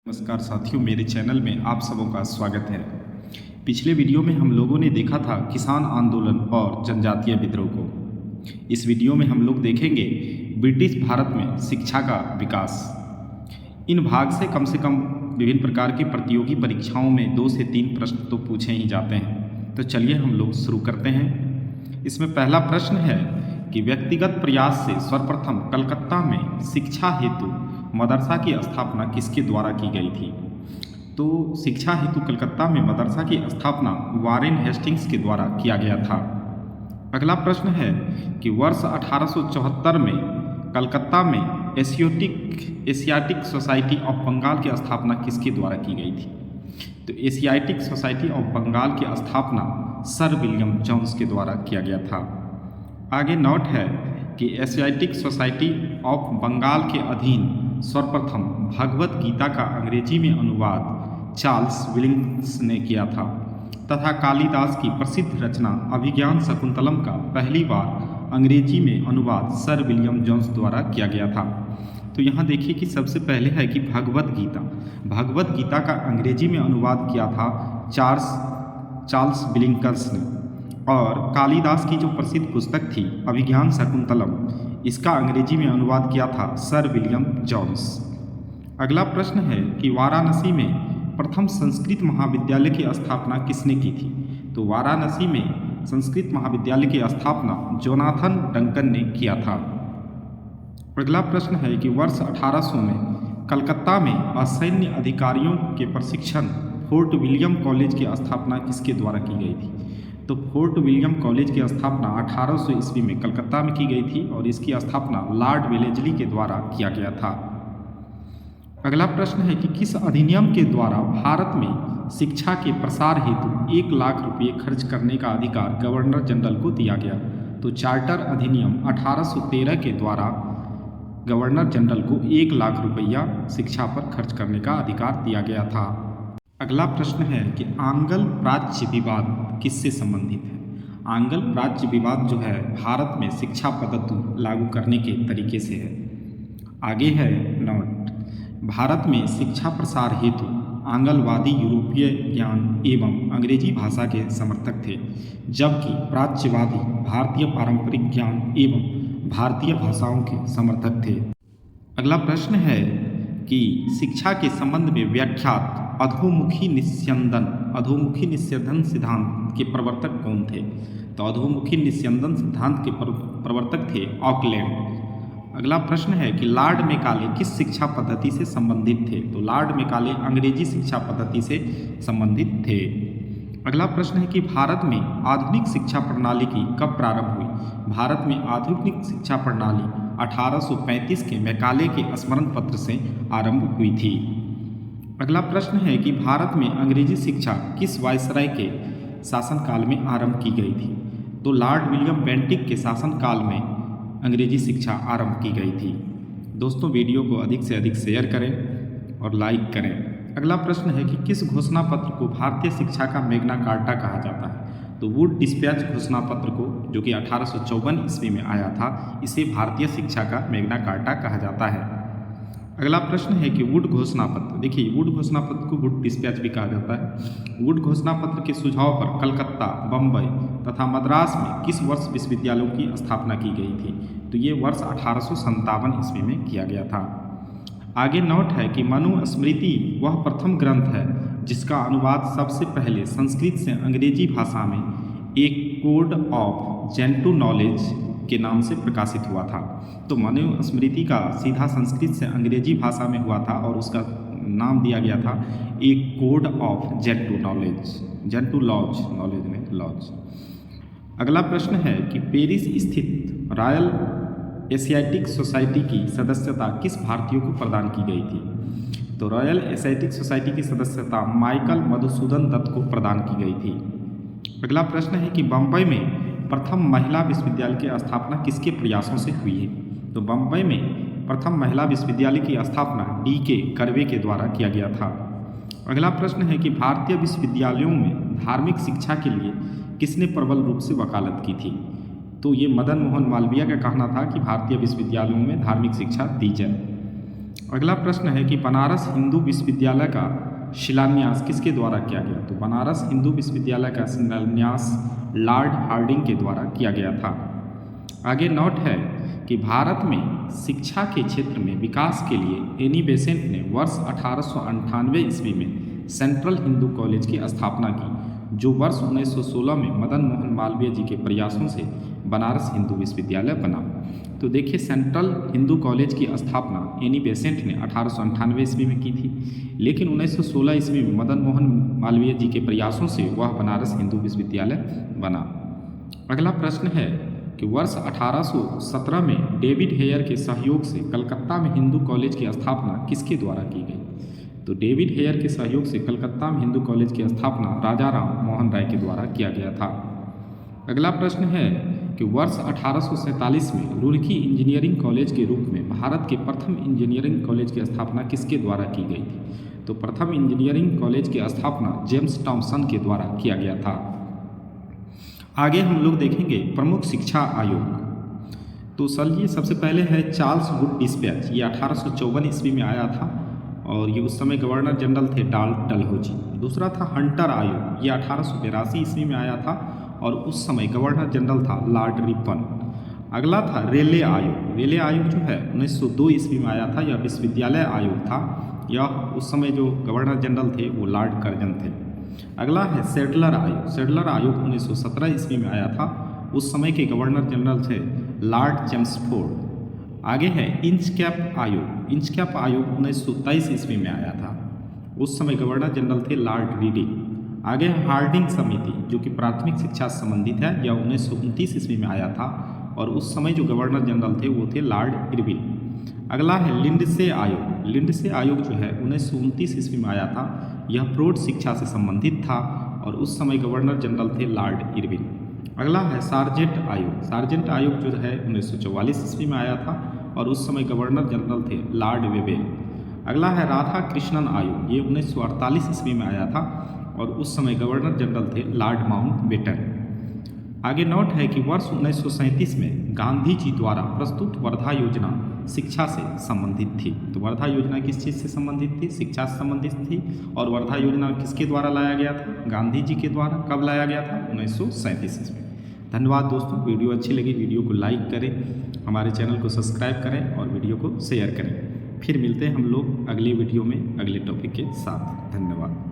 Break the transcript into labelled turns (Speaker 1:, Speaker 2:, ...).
Speaker 1: नमस्कार साथियों, मेरे चैनल में आप सबों का स्वागत है। पिछले वीडियो में हम लोगों ने देखा था किसान आंदोलन और जनजातीय विद्रोह को। इस वीडियो में हम लोग देखेंगे ब्रिटिश भारत में शिक्षा का विकास। इन भाग से कम विभिन्न प्रकार की प्रतियोगी परीक्षाओं में 2 से 3 प्रश्न तो पूछे ही जाते हैं। तो चलिए हम लोग शुरू करते हैं। इसमें पहला प्रश्न है कि व्यक्तिगत प्रयास से सर्वप्रथम कलकत्ता में शिक्षा हेतु मदरसा की स्थापना किसके द्वारा की गई थी? तो शिक्षा हेतु कलकत्ता में मदरसा की स्थापना वारेन हेस्टिंग्स के द्वारा किया गया था। अगला प्रश्न है कि वर्ष 1874 में कलकत्ता में एशियाटिक सोसाइटी ऑफ बंगाल की स्थापना किसके द्वारा की गई थी? तो एशियाटिक सोसाइटी ऑफ बंगाल की स्थापना सर विलियम जोन्स के द्वारा किया गया था। आगे नोट है कि एशियाटिक सोसाइटी ऑफ बंगाल के अधीन सर्वप्रथम भगवत गीता का अंग्रेजी में अनुवाद चार्ल्स विलिंग्स ने किया था तथा कालिदास की प्रसिद्ध रचना अभिज्ञान शकुंतलम का पहली बार अंग्रेजी में अनुवाद सर विलियम जोन्स द्वारा किया गया था। तो यहाँ देखिए कि सबसे पहले है कि भगवत गीता का अंग्रेजी में अनुवाद किया था चार्ल्स विलिंग्स ने, और कालिदास की जो प्रसिद्ध पुस्तक थी अभिज्ञान शकुंतलम, इसका अंग्रेजी में अनुवाद किया था सर विलियम जोन्स। अगला प्रश्न है कि वाराणसी में प्रथम संस्कृत महाविद्यालय की स्थापना किसने की थी? तो वाराणसी में संस्कृत महाविद्यालय की स्थापना जोनाथन डंकन ने किया था। अगला प्रश्न है कि वर्ष 1800 में कलकत्ता में असैन्य अधिकारियों के प्रशिक्षण फोर्ट विलियम कॉलेज की स्थापना किसके द्वारा की गई थी? तो फोर्ट विलियम कॉलेज की स्थापना 1800 ईस्वी में कलकत्ता में की गई थी और इसकी स्थापना लॉर्ड वेलेस्ली के द्वारा किया गया था। अगला प्रश्न है कि किस अधिनियम के द्वारा भारत में शिक्षा के प्रसार हेतु 1 लाख रुपये खर्च करने का अधिकार गवर्नर जनरल को दिया गया? तो चार्टर अधिनियम 1813 के द्वारा गवर्नर जनरल को 1 लाख रुपया शिक्षा पर खर्च करने का अधिकार दिया गया था। अगला प्रश्न है कि आंगल प्राच्य विवाद किससे संबंधित है? आंगल प्राच्य विवाद जो है भारत में शिक्षा पद्धति लागू करने के तरीके से है। आगे है नोट, भारत में शिक्षा प्रसार हेतु आंगलवादी यूरोपीय ज्ञान एवं अंग्रेजी भाषा के समर्थक थे, जबकि प्राच्यवादी भारतीय पारंपरिक ज्ञान एवं भारतीय भाषाओं के समर्थक थे। अगला प्रश्न है कि शिक्षा के संबंध में व्याख्यात अधोमुखी निस्यंदन सिद्धांत के प्रवर्तक कौन थे? तो अधोमुखी निस्यंदन सिद्धांत के प्रवर्तक थे ऑकलैंड। अगला प्रश्न है कि लॉर्ड मैकाले किस शिक्षा पद्धति से संबंधित थे? तो लॉर्ड मैकाले अंग्रेजी शिक्षा पद्धति से संबंधित थे। अगला प्रश्न है कि भारत में आधुनिक शिक्षा प्रणाली की कब प्रारंभ हुई? भारत में आधुनिक शिक्षा प्रणाली 1835 के मैकाले के स्मरण पत्र से आरंभ हुई थी। अगला प्रश्न है कि भारत में अंग्रेजी शिक्षा किस वायसराय के शासनकाल में आरंभ की गई थी? तो लॉर्ड विलियम बेंटिक के शासनकाल में अंग्रेजी शिक्षा आरंभ की गई थी। दोस्तों, वीडियो को अधिक से अधिक शेयर करें और लाइक करें। अगला प्रश्न है कि किस घोषणा पत्र को भारतीय शिक्षा का मैग्ना कार्टा कहा जाता है? तो वुड डिस्पैच घोषणा पत्र को, जो कि 1854 ईस्वी में आया था, इसे भारतीय शिक्षा का मैग्ना कार्टा कहा जाता है। अगला प्रश्न है कि वुड घोषणा पत्र, देखिए वुड घोषणा पत्र को वुड डिस्पैच भी कहा जाता है। वुड घोषणा पत्र के सुझाव पर कलकत्ता, बम्बई तथा मद्रास में किस वर्ष विश्वविद्यालयों की स्थापना की गई थी? तो ये वर्ष 1857 ईस्वी में किया गया था। आगे नोट है कि मनुस्मृति वह प्रथम ग्रंथ है जिसका अनुवाद सबसे पहले संस्कृत से अंग्रेजी भाषा में एक कोड ऑफ जेंटू नॉलेज के नाम से प्रकाशित हुआ था। तो मनुस्मृति का सीधा संस्कृत से अंग्रेजी भाषा में हुआ था और उसका नाम दिया गया था एक कोड ऑफ जेंटू लॉज। अगला प्रश्न है कि पेरिस स्थित रॉयल एशियाटिक सोसाइटी की सदस्यता किस भारतीय को प्रदान की गई थी? तो रॉयल एशियाटिक सोसाइटी की सदस्यता माइकल मधुसूदन दत्त को प्रदान की गई थी। अगला प्रश्न है कि बम्बई में प्रथम महिला विश्वविद्यालय की स्थापना किसके प्रयासों से हुई है? तो बम्बई में प्रथम महिला विश्वविद्यालय की स्थापना D.K. कर्वे के द्वारा किया गया था। अगला प्रश्न है कि भारतीय विश्वविद्यालयों में धार्मिक शिक्षा के लिए किसने प्रबल रूप से वकालत की थी? तो ये मदन मोहन मालवीय का कहना था कि भारतीय विश्वविद्यालयों में धार्मिक शिक्षा दी जाए। अगला प्रश्न है कि बनारस हिंदू विश्वविद्यालय का शिलान्यास किसके द्वारा किया गया? तो बनारस हिंदू विश्वविद्यालय का शिलान्यास लॉर्ड हार्डिंग के द्वारा किया गया था। आगे नोट है कि भारत में शिक्षा के क्षेत्र में विकास के लिए एनी बेसेंट ने वर्ष 1898 ईस्वी में सेंट्रल हिंदू कॉलेज की स्थापना की, जो वर्ष 1916 में मदन मोहन मालवीय जी के प्रयासों से बनारस हिंदू विश्वविद्यालय बना। तो देखिए, सेंट्रल हिंदू कॉलेज की स्थापना एनी बेसेंट ने 1898 ईस्वी में की थी, लेकिन 1916 ईस्वी में मदन मोहन मालवीय जी के प्रयासों से वह बनारस हिंदू विश्वविद्यालय बना। अगला प्रश्न है कि वर्ष 1817 में डेविड हेयर के सहयोग से कलकत्ता में हिंदू कॉलेज की स्थापना किसके द्वारा की गई? तो डेविड हेयर के सहयोग से कलकत्ता में हिंदू कॉलेज की स्थापना राजा राम मोहन राय के द्वारा किया गया था। अगला प्रश्न है कि वर्ष 1847 में रुड़की इंजीनियरिंग कॉलेज के रूप में भारत के प्रथम इंजीनियरिंग कॉलेज की स्थापना किसके द्वारा की गई थी? तो प्रथम इंजीनियरिंग कॉलेज की स्थापना जेम्स टॉमसन के द्वारा किया गया था। आगे हम लोग देखेंगे प्रमुख शिक्षा आयोग। तो चलिए, सबसे पहले है चार्ल्स वुड डिस्पैच, ये 1854 ईस्वी में आया था और ये उस समय गवर्नर जनरल थे डलहौजी। दूसरा था हंटर आयोग, ये 1882 ईस्वी में आया था और उस समय गवर्नर जनरल था लॉर्ड रिपन। अगला था रेले आयोग। रेले आयोग जो है 1902 ईस्वी में आया था, यह विश्वविद्यालय आयोग था। यह उस समय जो गवर्नर जनरल थे वो लॉर्ड कर्जन थे। अगला है सेडलर आयोग। सेडलर आयोग 1917 ईस्वी में आया था, उस समय के गवर्नर जनरल थे लॉर्ड चेम्सफोर्ड। आगे है इंचकैप आयोग। इंचकैप आयोग 1923 ईस्वी में आया था, उस समय गवर्नर जनरल थे लॉर्ड रीडिंग। आगे है हार्डिंग समिति, जो कि प्राथमिक शिक्षा से संबंधित है, यह 1929 ईस्वी में आया था और उस समय जो गवर्नर जनरल थे वो थे लॉर्ड इरविन। अगला है लिंडसे आयोग। लिंडसे आयोग जो है 1929 ईस्वी में आया था, यह प्रौढ़ शिक्षा से संबंधित था और उस समय गवर्नर जनरल थे लॉर्ड इरविन। अगला है सार्जेंट आयोग। सार्जेंट आयोग जो है 1944 ईस्वी में आया था और उस समय गवर्नर जनरल थे लॉर्ड वेबेल। अगला है राधा कृष्णन आयोग, ये 1948 ईस्वी में आया था और उस समय गवर्नर जनरल थे लॉर्ड माउंटबेटन। आगे नोट है कि वर्ष 1937 में गांधी जी द्वारा प्रस्तुत वर्धा योजना शिक्षा से संबंधित थी। तो वर्धा योजना किस चीज़ से संबंधित थी? शिक्षा से संबंधित थी। और वर्धा योजना किसके द्वारा लाया गया था? गांधी जी के द्वारा। कब लाया गया था? 1937 ईस्वी। धन्यवाद दोस्तों, वीडियो अच्छी लगी वीडियो को लाइक करें, हमारे चैनल को सब्सक्राइब करें और वीडियो को शेयर करें। फिर मिलते हैं हम लोग अगले वीडियो में अगले टॉपिक के साथ। धन्यवाद।